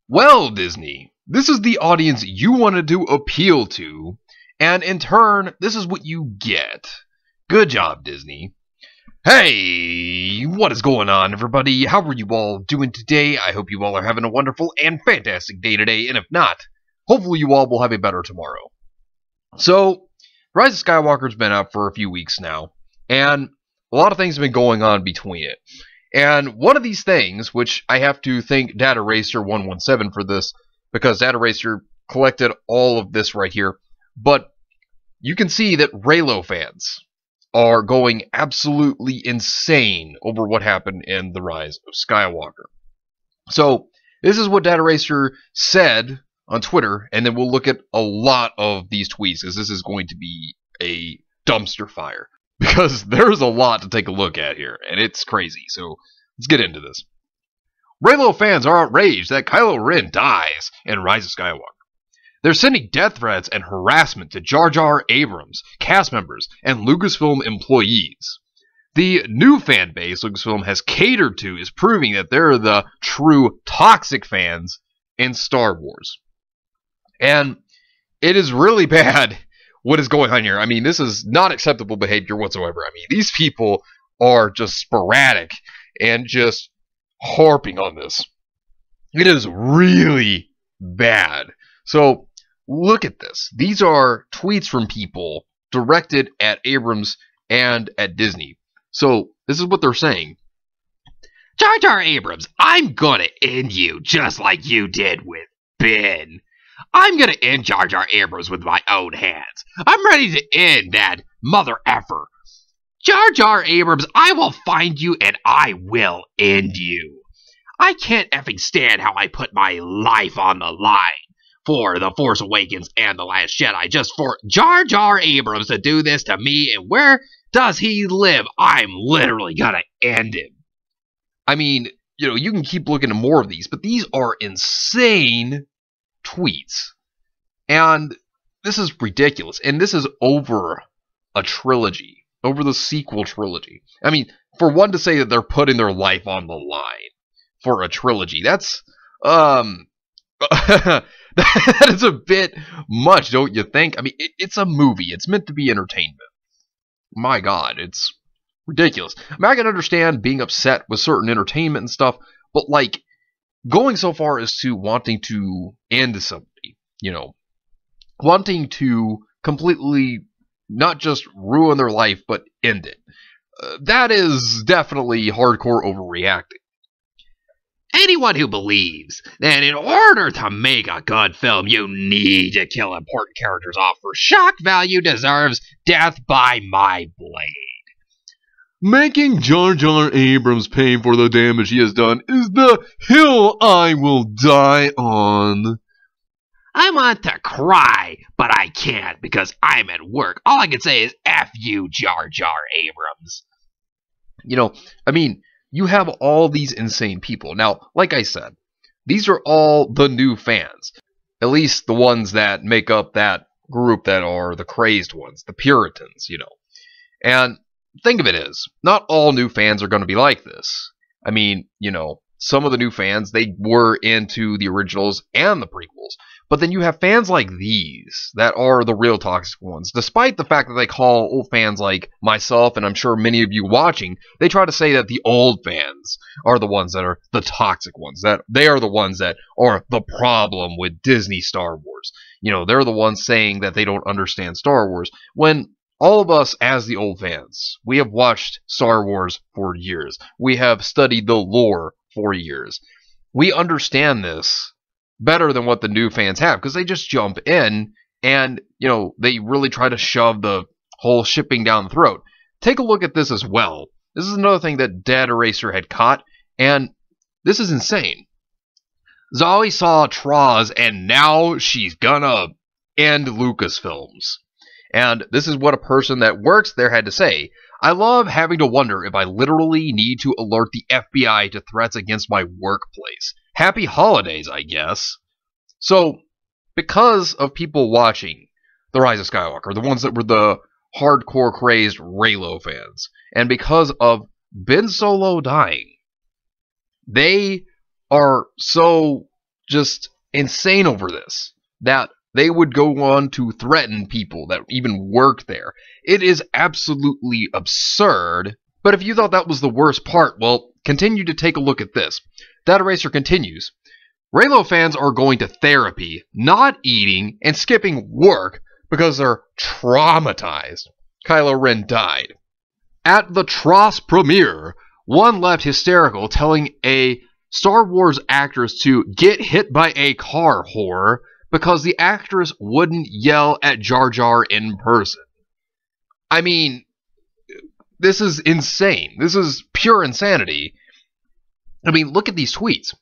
Well, Disney, this is the audience you wanted to appeal to, and in turn, this is what you get. Good job, Disney. Hey, what is going on, everybody? How are you all doing today? I hope you all are having a wonderful and fantastic day today, and if not, hopefully you all will have a better tomorrow. So, Rise of Skywalker's been out for a few weeks now, and a lot of things have been going on between it. And one of these things, which I have to thank Data Racer 117 for this, because Data Racer collected all of this right here, but you can see that Reylo fans are going absolutely insane over what happened in The Rise of Skywalker. So, this is what Data Racer said on Twitter, and then we'll look at a lot of these tweets, because this is going to be a dumpster fire. Because there's a lot to take a look at here, and it's crazy, so let's get into this. Reylo fans are outraged that Kylo Ren dies in Rise of Skywalker. They're sending death threats and harassment to Jar Jar Abrams, cast members, and Lucasfilm employees. The new fan base Lucasfilm has catered to is proving that they're the true toxic fans in Star Wars. And it is really bad what is going on here. I mean, this is not acceptable behavior whatsoever. I mean, these people are just sporadic and just harping on this. It is really bad. So, look at this. These are tweets from people directed at Abrams and at Disney. So, this is what they're saying. Jar Jar Abrams, I'm gonna end you just like you did with Ben. I'm gonna end Jar Jar Abrams with my own hands. I'm ready to end that mother effer. Jar Jar Abrams, I will find you and I will end you. I can't effing stand how I put my life on the line for The Force Awakens and The Last Jedi just for Jar Jar Abrams to do this to me, and where does he live? I'm literally gonna end him. I mean, you know, you can keep looking at more of these, but these are insane tweets. And this is ridiculous. And this is over a trilogy. Over the sequel trilogy. I mean, for one to say that they're putting their life on the line for a trilogy, that's, that is a bit much, don't you think? I mean, it's a movie. It's meant to be entertainment. My God, it's ridiculous. I mean, I can understand being upset with certain entertainment and stuff, but, like, going so far as to wanting to end somebody, you know, wanting to completely not just ruin their life, but end it. That is definitely hardcore overreacting. Anyone who believes that in order to make a good film, you need to kill important characters off for shock value deserves death by my blade. Making Jar Jar Abrams pay for the damage he has done is the hill I will die on. I want to cry, but I can't because I'm at work. All I can say is F you, Jar Jar Abrams. You know, I mean, you have all these insane people. Now, like I said, these are all the new fans. At least the ones that make up that group that are the crazed ones, the Puritans, you know. And think of it as, not all new fans are going to be like this. I mean, you know, some of the new fans, they were into the originals and the prequels. But then you have fans like these that are the real toxic ones. Despite the fact that they call old fans like myself, and I'm sure many of you watching, they try to say that the old fans are the ones that are the toxic ones. That they are the ones that are the problem with Disney Star Wars. You know, they're the ones saying that they don't understand Star Wars. When all of us, as the old fans, we have watched Star Wars for years. We have studied the lore for years. We understand this better than what the new fans have, because they just jump in and, you know, they really try to shove the whole shipping down the throat. Take a look at this as well. This is another thing that Data Racer had caught, and this is insane. Zoe saw Traz, and now she's gonna end Lucasfilms. And this is what a person that works there had to say. I love having to wonder if I literally need to alert the FBI to threats against my workplace. Happy holidays, I guess. So, because of people watching The Rise of Skywalker, the ones that were the hardcore crazed Reylo fans, and because of Ben Solo dying, they are so just insane over this. That they would go on to threaten people that even work there. It is absolutely absurd. But if you thought that was the worst part, well, continue to take a look at this. Data Racer continues. Reylo fans are going to therapy, not eating, and skipping work because they're traumatized. Kylo Ren died. At the TROS premiere, one left hysterical, telling a Star Wars actress to get hit by a car whore because the actress wouldn't yell at Jar Jar in person. I mean, this is insane. This is pure insanity. I mean, look at these tweets.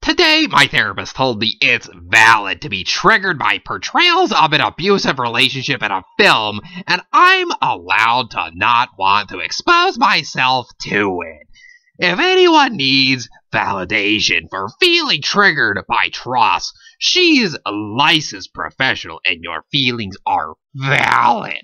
Today, my therapist told me it's valid to be triggered by portrayals of an abusive relationship in a film, and I'm allowed to not want to expose myself to it. If anyone needs validation for feeling triggered by TROS, she's a licensed professional and your feelings are valid.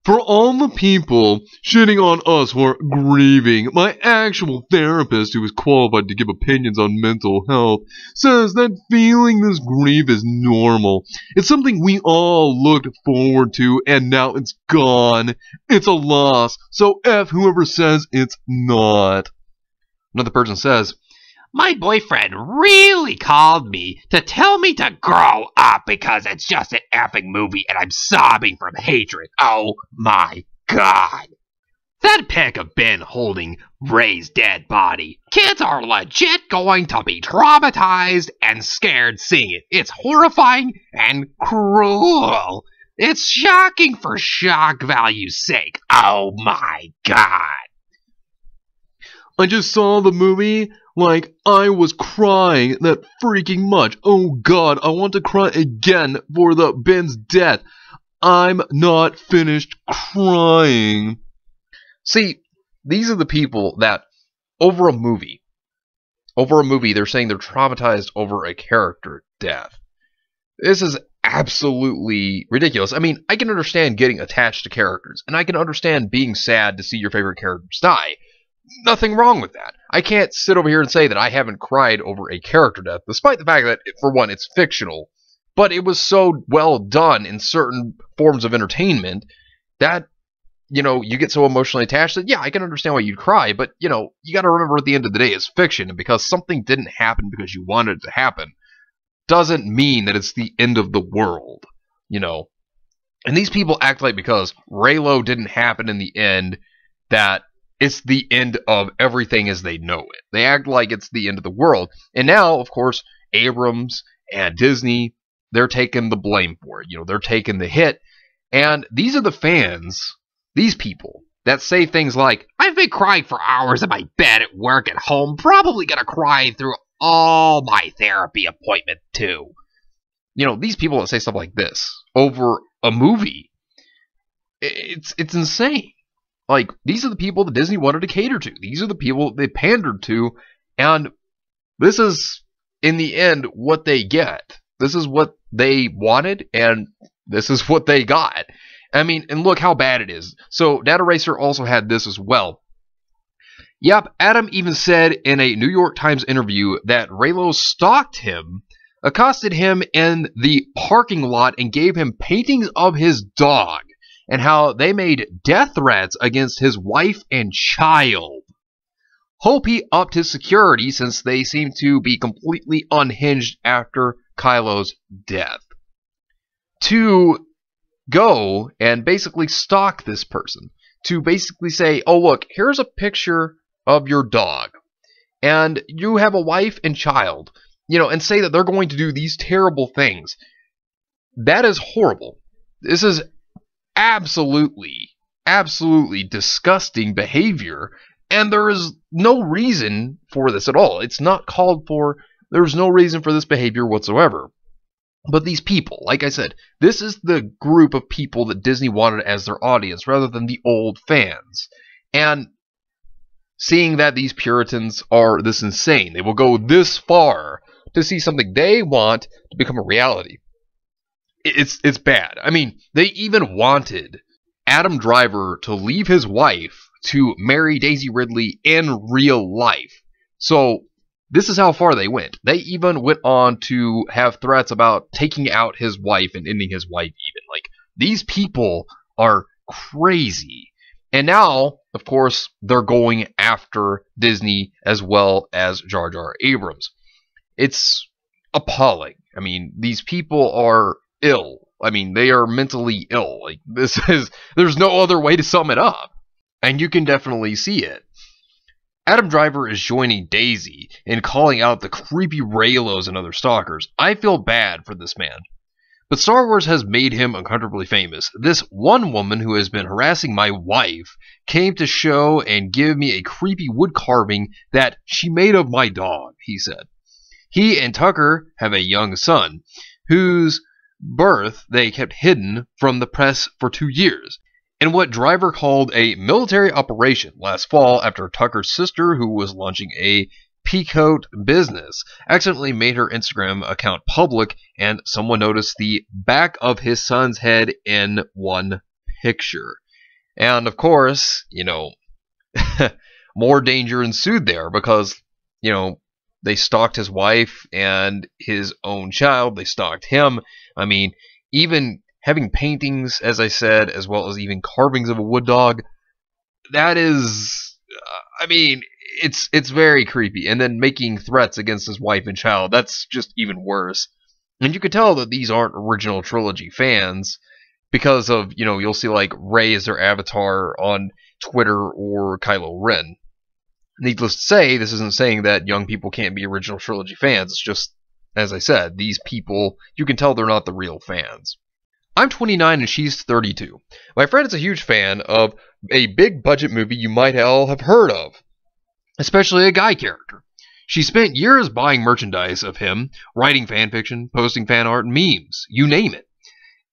For all the people shitting on us who are grieving, my actual therapist, who is qualified to give opinions on mental health, says that feeling this grief is normal. It's something we all looked forward to, and now it's gone. It's a loss, so F whoever says it's not. Another person says, my boyfriend really called me to tell me to grow up because it's just an effing movie and I'm sobbing from hatred. Oh my god. That pic of Ben holding Rey's dead body. Kids are legit going to be traumatized and scared seeing it. It's horrifying and cruel. It's shocking for shock value's sake. Oh my god. I just saw the movie. Like, I was crying that freaking much. Oh god, I want to cry again for the Ben's death. I'm not finished crying. See, these are the people that, over a movie, they're saying they're traumatized over a character death. This is absolutely ridiculous. I mean, I can understand getting attached to characters, and I can understand being sad to see your favorite characters die. Nothing wrong with that. I can't sit over here and say that I haven't cried over a character death, despite the fact that, for one, it's fictional, but it was so well done in certain forms of entertainment that, you know, you get so emotionally attached that, yeah, I can understand why you'd cry, but, you know, you gotta remember at the end of the day, it's fiction, and because something didn't happen because you wanted it to happen, doesn't mean that it's the end of the world, you know. And these people act like because Reylo didn't happen in the end, that it's the end of everything as they know it. They act like it's the end of the world. And now, of course, Abrams and Disney, they're taking the blame for it. You know, they're taking the hit. And these are the fans, these people, that say things like, I've been crying for hours in my bed at work, at home, probably gonna cry through all my therapy appointment too. You know, these people that say stuff like this over a movie, it's insane. Like, these are the people that Disney wanted to cater to. These are the people they pandered to, and this is, in the end, what they get. This is what they wanted, and this is what they got. I mean, and look how bad it is. So, Data Racer also had this as well. Yep, Adam even said in a New York Times interview that Reylo stalked him, accosted him in the parking lot, and gave him paintings of his dog, and how they made death threats against his wife and child. Hope he upped his security since they seem to be completely unhinged after Kylo's death. To go and basically stalk this person. To basically say, oh look, here's a picture of your dog. And you have a wife and child. You know, and say that they're going to do these terrible things. That is horrible. This is absolutely disgusting behavior, and there is no reason for this at all. It's not called for. There's no reason for this behavior whatsoever. But these people, like I said, this is the group of people that Disney wanted as their audience rather than the old fans. And seeing that these Puritans are this insane, they will go this far to see something they want to become a reality. It's bad. I mean, they even wanted Adam Driver to leave his wife to marry Daisy Ridley in real life. So this is how far they went. They even went on to have threats about taking out his wife and ending his wife even. Like, these people are crazy. And now, of course, they're going after Disney as well as Jar Jar Abrams. It's appalling. I mean, these people are ill. I mean, they are mentally ill. Like, there's no other way to sum it up. And you can definitely see it. Adam Driver is joining Daisy in calling out the creepy Reylos and other stalkers. I feel bad for this man. But Star Wars has made him uncomfortably famous. This one woman who has been harassing my wife came to show and give me a creepy wood carving that she made of my dog, he said. He and Tucker have a young son, whose birth they kept hidden from the press for 2 years, in what Driver called a military operation last fall after Tucker's sister, who was launching a peacoat business, accidentally made her Instagram account public, and someone noticed the back of his son's head in one picture. And of course, more danger ensued there because, they stalked his wife and his own child. They stalked him. I mean, even having paintings, as I said, as well as even carvings of a wood dog, that is, it's very creepy. And then making threats against his wife and child, that's just even worse. And you could tell that these aren't original trilogy fans because of, you'll see like Rey as their avatar on Twitter or Kylo Ren. Needless to say, this isn't saying that young people can't be original trilogy fans. It's just, as I said, these people, you can tell they're not the real fans. I'm 29 and she's 32. My friend is a huge fan of a big budget movie you might all have heard of, especially a guy character. She spent years buying merchandise of him, writing fanfiction, posting fan art, memes, you name it.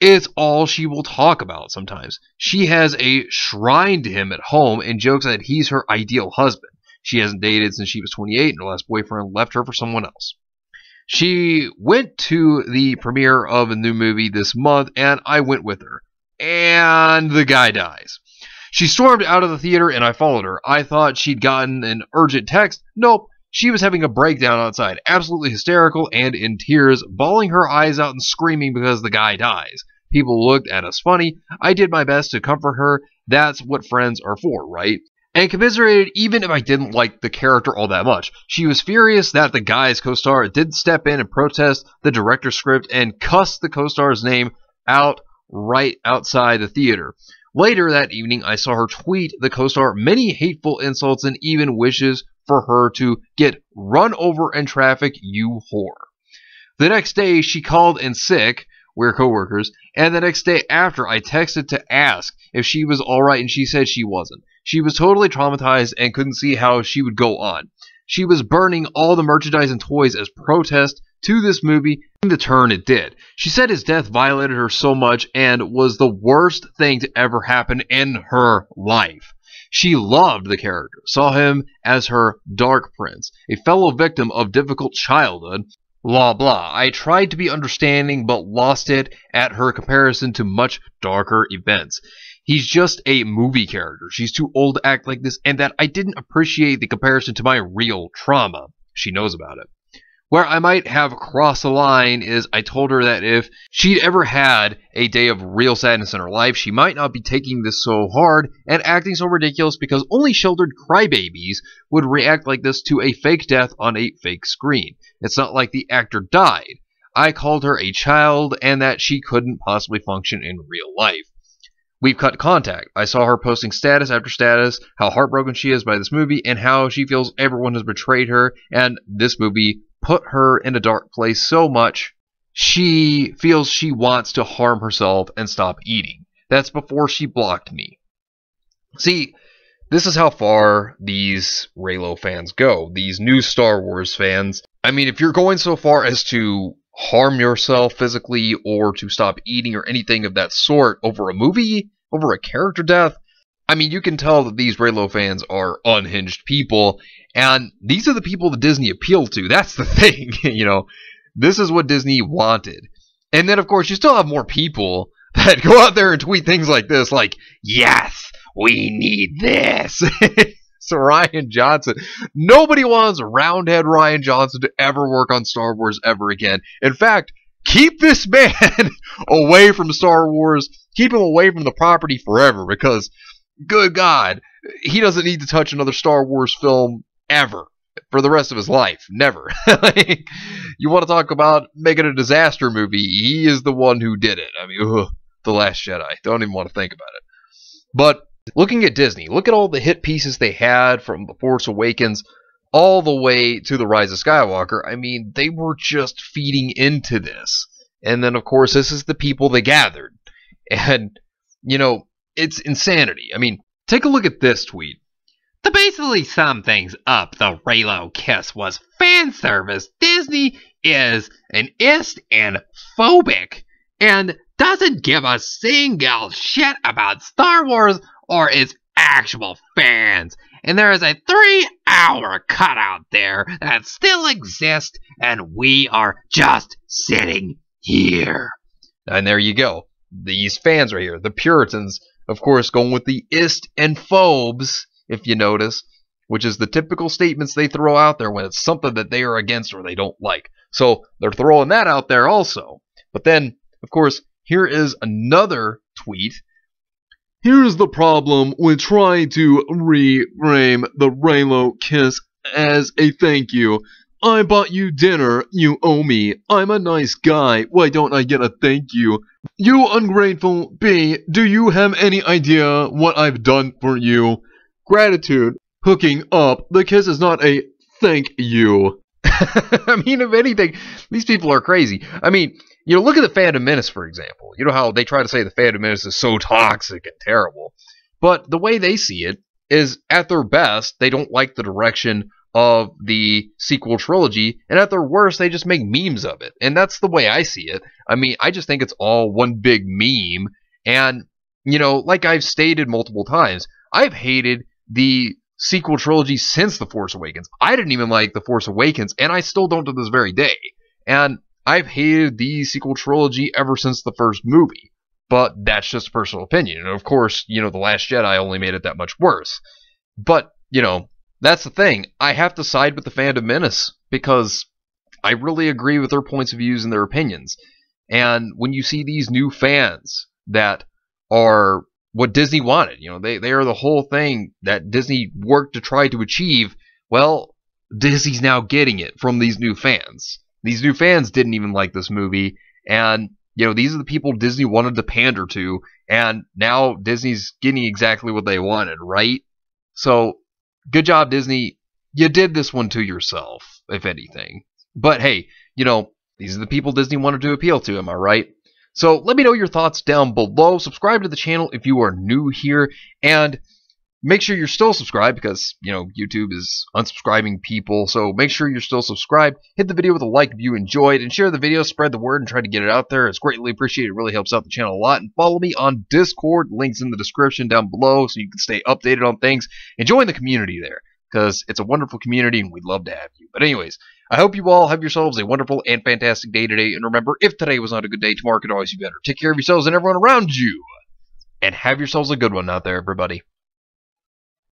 It's all she will talk about sometimes. She has a shrine to him at home and jokes that he's her ideal husband. She hasn't dated since she was 28 and her last boyfriend left her for someone else. She went to the premiere of a new movie this month, and I went with her. And the guy dies. She stormed out of the theater, and I followed her. I thought she'd gotten an urgent text. Nope. She was having a breakdown outside, absolutely hysterical and in tears, bawling her eyes out and screaming because the guy dies. People looked at us funny. I did my best to comfort her. That's what friends are for, right? And commiserated even if I didn't like the character all that much. She was furious that the guy's co-star did step in and protest the director's script and cuss the co-star's name out right outside the theater. Later that evening, I saw her tweet the co-star many hateful insults and even wishes for her to get run over in traffic, you whore. The next day, she called in sick. We're co-workers. And the next day after, I texted to ask if she was alright, and she said she wasn't. She was totally traumatized and couldn't see how she would go on. She was burning all the merchandise and toys as protest to this movie and the turn it did. She said his death violated her so much and was the worst thing to ever happen in her life. She loved the character, saw him as her dark prince, a fellow victim of difficult childhood. Blah blah. I tried to be understanding but lost it at her comparison to much darker events. He's just a movie character. She's too old to act like this, and that I didn't appreciate the comparison to my real trauma. She knows about it. Where I might have crossed the line is I told her that if she'd ever had a day of real sadness in her life, she might not be taking this so hard and acting so ridiculous because only sheltered crybabies would react like this to a fake death on a fake screen. It's not like the actor died. I called her a child and that she couldn't possibly function in real life. We've cut contact. I saw her posting status after status, how heartbroken she is by this movie, and how she feels everyone has betrayed her, and this movie put her in a dark place so much she feels she wants to harm herself and stop eating. That's before she blocked me. See, this is how far these Reylo fans go, these new Star Wars fans. I mean, if you're going so far as to harm yourself physically or to stop eating or anything of that sort over a movie, over a character death, I mean, you can tell that these Reylo fans are unhinged people, and these are the people that Disney appealed to. That's the thing, This is what Disney wanted. And then, of course, you still have more people that go out there and tweet things like this, like, yes, we need this. So Rian Johnson, nobody wants roundhead Rian Johnson to ever work on Star Wars ever again. In fact, keep this man away from Star Wars. Keep him away from the property forever because, good God, he doesn't need to touch another Star Wars film ever for the rest of his life. Never. Like, you want to talk about making a disaster movie? He is the one who did it. I mean, The Last Jedi. Don't even want to think about it. But looking at Disney, look at all the hit pieces they had from The Force Awakens all the way to The Rise of Skywalker. I mean, they were just feeding into this. And then, of course, this is the people they gathered. And, you know, it's insanity. I mean, take a look at this tweet. To basically sum things up, the Reylo kiss was fan service. Disney is an ist and phobic and doesn't give a single shit about Star Wars or its actual fans. And there is a 3-hour cutout there that still exists, and we are just sitting here. And there you go. These fans right here, the Puritans, of course, going with the ist and phobes, if you notice, which is the typical statements they throw out there when it's something that they are against or they don't like. So they're throwing that out there also. But then, of course, here is another tweet. Here's the problem with trying to reframe the Reylo kiss as a thank you. I bought you dinner, you owe me. I'm a nice guy, why don't I get a thank you? You ungrateful B, do you have any idea what I've done for you? Gratitude, hooking up, the kiss is not a thank you. I mean, if anything, these people are crazy. I mean, you know, look at the Phantom Menace, for example. You know how they try to say the Phantom Menace is so toxic and terrible. But the way they see it is, at their best, they don't like the direction of the sequel trilogy, and at their worst, they just make memes of it. And that's the way I see it. I mean, I just think it's all one big meme. And, you know, like I've stated multiple times, I've hated the sequel trilogy since The Force Awakens. I didn't even like The Force Awakens, and I still don't to this very day. And I've hated the sequel trilogy ever since the first movie. But that's just a personal opinion. And of course, you know, The Last Jedi only made it that much worse. But, you know, that's the thing. I have to side with the Phantom Menace because I really agree with their points of views and their opinions. And when you see these new fans that are what Disney wanted, you know, they are the whole thing that Disney worked to try to achieve, well, Disney's now getting it from these new fans. These new fans didn't even like this movie, and, you know, these are the people Disney wanted to pander to, and now Disney's getting exactly what they wanted, right? So, good job, Disney. You did this one to yourself, if anything. But hey, you know, these are the people Disney wanted to appeal to, am I right? So let me know your thoughts down below. Subscribe to the channel if you are new here, and make sure you're still subscribed because, you know, YouTube is unsubscribing people. So make sure you're still subscribed. Hit the video with a like if you enjoyed, and share the video, spread the word, and try to get it out there. It's greatly appreciated. It really helps out the channel a lot. And follow me on Discord. Links in the description down below so you can stay updated on things and join the community there, because it's a wonderful community and we'd love to have you. But anyways, I hope you all have yourselves a wonderful and fantastic day today. And remember, if today was not a good day, tomorrow could always be better. Take care of yourselves and everyone around you. And have yourselves a good one out there, everybody.